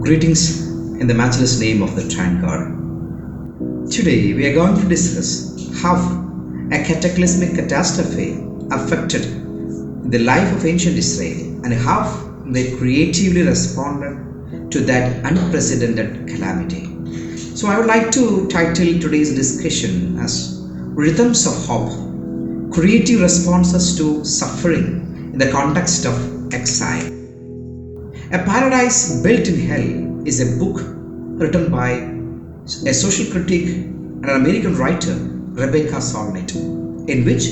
Greetings in the matchless name of the Triune God. Today we are going to discuss how a cataclysmic catastrophe affected the life of ancient Israel and how they creatively responded to that unprecedented calamity. So I would like to title today's discussion as Rhythms of Hope, Creative Responses to Suffering in the Context of Exile. A Paradise Built in Hell is a book written by a social critic and an American writer, Rebecca Solnit, in which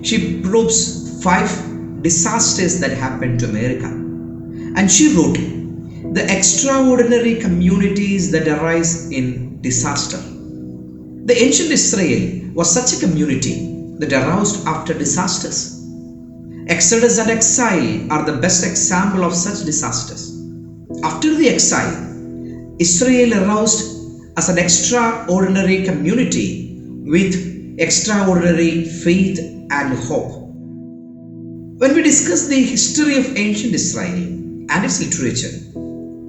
she probes 5 disasters that happened to America. And she wrote, "The extraordinary communities that arise in disaster." The ancient Israel was such a community that aroused after disasters. Exodus and exile are the best example of such disasters. After the exile, Israel aroused as an extraordinary community with extraordinary faith and hope. When we discuss the history of ancient Israel and its literature,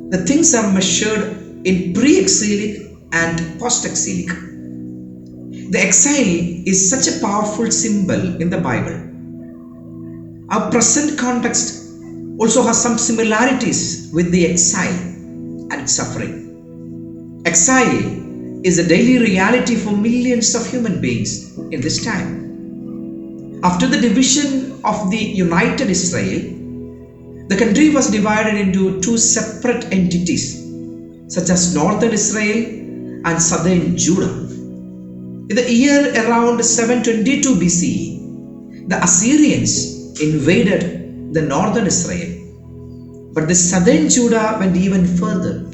the things are measured in pre-exilic and post-exilic. The exile is such a powerful symbol in the Bible. Our present context also has some similarities with the exile and suffering. Exile is a daily reality for millions of human beings in this time. After the division of the united Israel, the country was divided into 2 separate entities, such as northern Israel and southern Judah. In the year around 722 B.C.E., the Assyrians invaded the northern Israel, but the southern Judah went even further.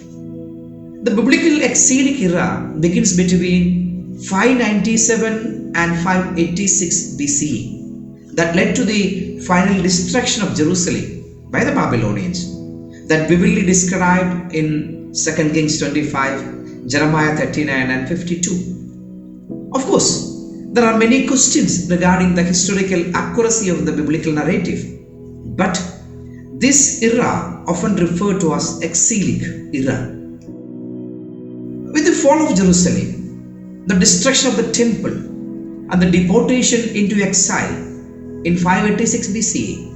The biblical exilic era begins between 597 and 586 BCE. That led to the final destruction of Jerusalem by the Babylonians, that vividly described in 2 Kings 25, Jeremiah 39 and 52. Of course, there are many questions regarding the historical accuracy of the biblical narrative, but this era often referred to as exilic era. With the fall of Jerusalem, the destruction of the temple, and the deportation into exile in 586 BCE,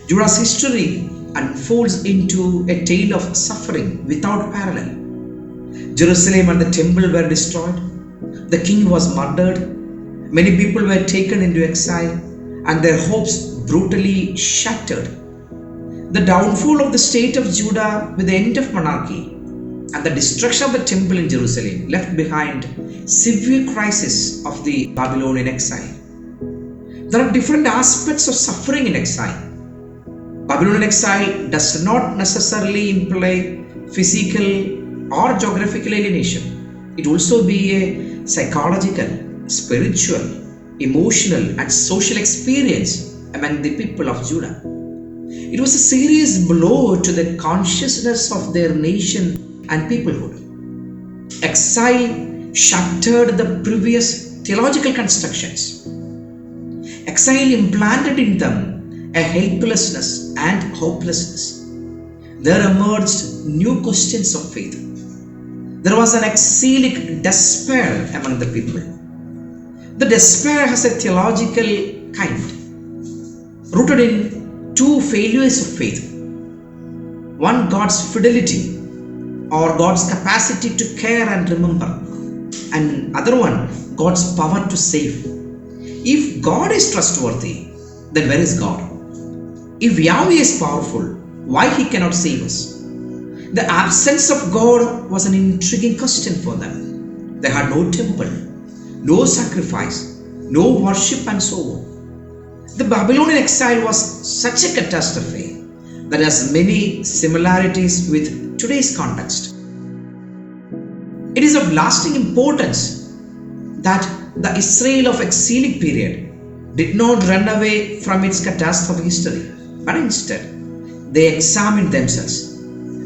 Judah's history unfolds into a tale of suffering without parallel. Jerusalem and the temple were destroyed, the king was murdered, many people were taken into exile, and their hopes brutally shattered. The downfall of the state of Judah with the end of monarchy and the destruction of the temple in Jerusalem left behind severe crisis of the Babylonian exile. There are different aspects of suffering in exile. Babylonian exile does not necessarily imply physical or geographical alienation. It also be a psychological, spiritual, emotional and social experience among the people of Judah. It was a serious blow to the consciousness of their nation and peoplehood. Exile shattered the previous theological constructions. Exile implanted in them a helplessness and hopelessness. There emerged new questions of faith. There was an exilic despair among the people. The despair has a theological kind, rooted in 2 failures of faith. One, God's fidelity or God's capacity to care and remember, and other one, God's power to save. If God is trustworthy, then where is God? If Yahweh is powerful, why he cannot save us? The absence of God was an intriguing question for them. They had no temple, no sacrifice, no worship and so on. The Babylonian exile was such a catastrophe that has many similarities with today's context. It is of lasting importance that the Israel of exilic period did not run away from its catastrophic history, but instead they examined themselves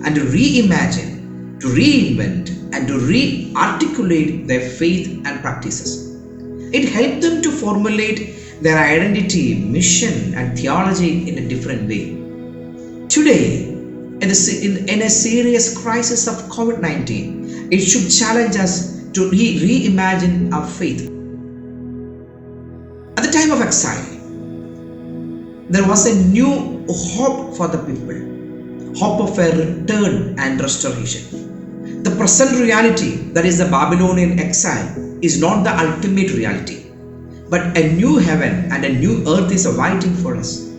and to reimagine, to reinvent and to rearticulate their faith and practices. It helped them to formulate their identity, mission and theology in a different way. Today, in a serious crisis of COVID-19, it should challenge us to reimagine our faith. At the time of exile, there was a new hope for the people, hope of a return and restoration. The present reality, that is the Babylonian exile, is not the ultimate reality, but a new heaven and a new earth is awaiting for us.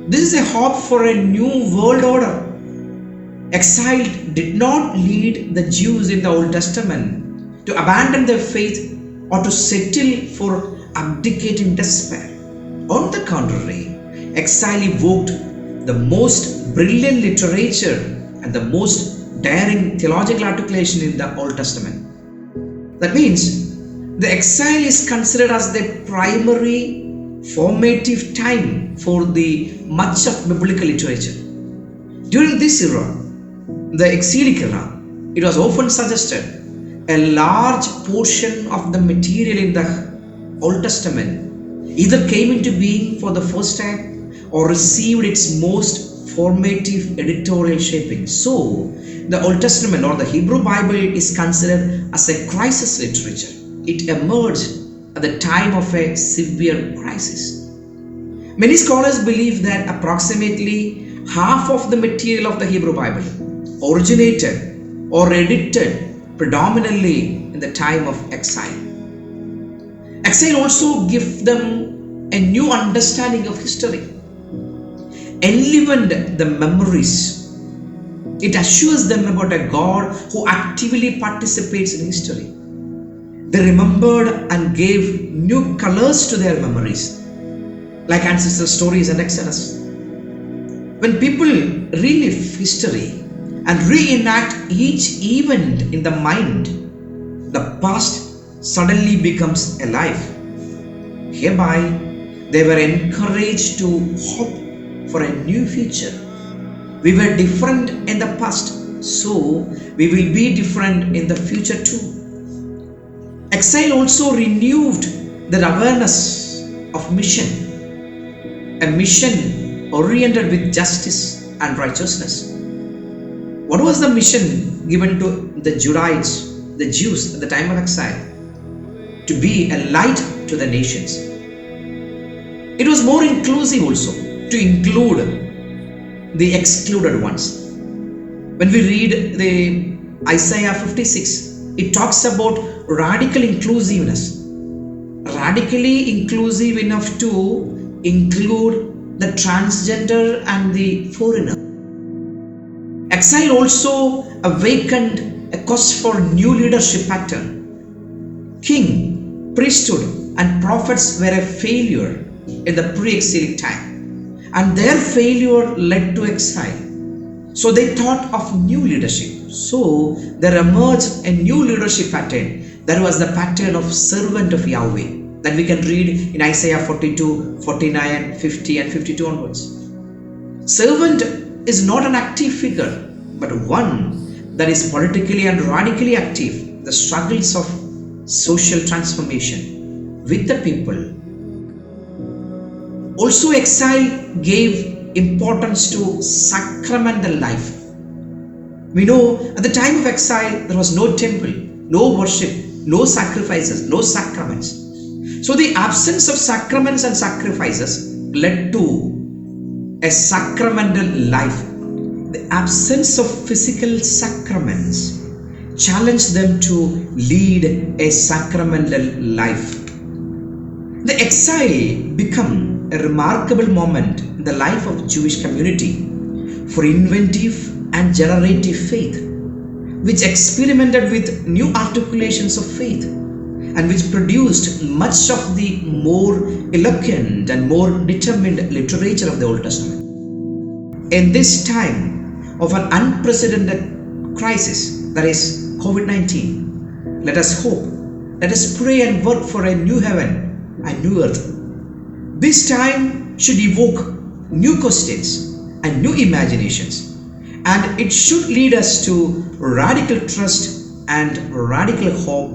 This is a hope for a new world order. Exile did not lead the Jews in the Old Testament to abandon their faith or to settle for abdicating despair. On the contrary, exile evoked the most brilliant literature and the most daring theological articulation in the Old Testament. That means the exile is considered as the primary formative time for the much of biblical literature. During this era, the exilic era, it was often suggested a large portion of the material in the Old Testament either came into being for the first time or received its most formative editorial shaping. So, the Old Testament or the Hebrew Bible is considered as a crisis literature. It emerged at the time of a severe crisis. Many scholars believe that approximately half of the material of the Hebrew Bible originated or edited predominantly in the time of exile. Exile also gives them a new understanding of history, enlivened the memories. It assures them about a God who actively participates in history. They remembered and gave new colors to their memories, like ancestral stories and Exodus. When people relive history and reenact each event in the mind, the past suddenly becomes alive. Hereby, they were encouraged to hope for a new future. We were different in the past, so we will be different in the future too. Exile also renewed the awareness of mission, a mission oriented with justice and righteousness. What was the mission given to the Judahites, the Jews at the time of exile? To be a light to the nations. It was more inclusive also, to include the excluded ones. When we read the Isaiah 56, it talks about radical inclusiveness. Radically inclusive enough to include the transgender and the foreigner. Exile also awakened a quest for new leadership pattern. King, priesthood and prophets were a failure in the pre-exilic time, and their failure led to exile. So they thought of new leadership. So there emerged a new leadership pattern. That was the pattern of servant of Yahweh that we can read in Isaiah 42, 49, 50 and 52 onwards. Servant is not an active figure, but one that is politically and radically active. The struggles of social transformation with the people. Also, exile gave importance to sacramental life. We know at the time of exile there was no temple, no worship, no sacrifices, no sacraments. So the absence of sacraments and sacrifices led to a sacramental life. The absence of physical sacraments challenged them to lead a sacramental life. The exile became a remarkable moment in the life of Jewish community for inventive and generative faith, which experimented with new articulations of faith and which produced much of the more eloquent and more determined literature of the Old Testament. In this time of an unprecedented crisis, that is COVID-19, let us hope, let us pray and work for a new heaven and new earth. This time should evoke new questions and new imaginations, and it should lead us to radical trust and radical hope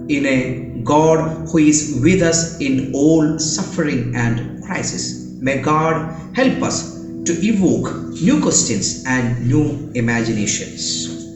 in a God who is with us in all suffering and crisis. May God help us to evoke new questions and new imaginations.